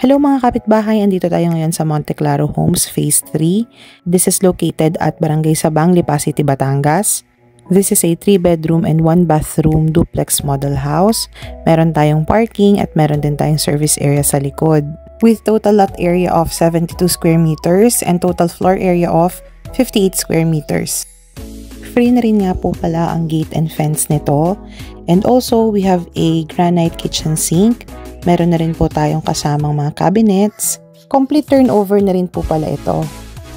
Hello mga kapitbahay, andito tayo ngayon sa Monte Claro Homes Phase 3. This is located at Barangay Sabang, Lipa City, Batangas. This is a 3-bedroom and 1-bathroom duplex model house. Meron tayong parking at meron din tayong service area sa likod. With total lot area of 72 square meters and total floor area of 58 square meters. Free na rin nga po pala ang gate and fence nito. And also, we have a granite kitchen sink. Meron na rin po tayong kasamang mga cabinets. Complete turnover na rin po pala ito.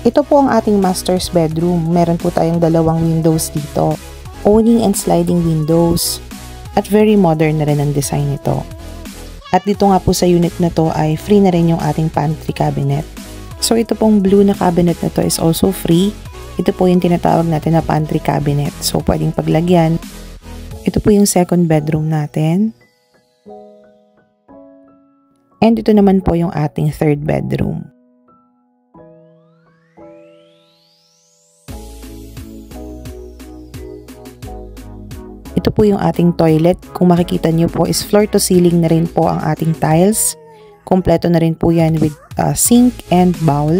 Ito po ang ating master's bedroom. Meron po tayong 2 windows dito. Owning and sliding windows. At very modern na rin ang design nito. At dito nga po sa unit na to ay free na rin yung ating pantry cabinet. So ito pong blue na cabinet na to is also free. Ito po yung tinatawag natin na pantry cabinet. So pwedeng paglagyan. Ito po yung second bedroom natin. And ito naman po yung ating third bedroom. Ito po yung ating toilet. Kung makikita nyo po is floor to ceiling na rin po ang ating tiles. Kompleto na rin po yan with sink and bowl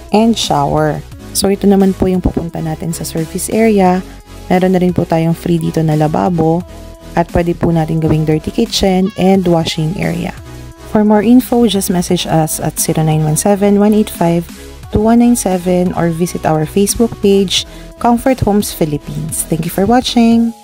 and shower. So ito naman po yung pupunta natin sa service area. Meron na rin po tayong free dito na lababo at pwede po natin gawing dirty kitchen and washing area. For more info, just message us at 0917-185-2197 or visit our Facebook page, Comfort Homes Philippines. Thank you for watching!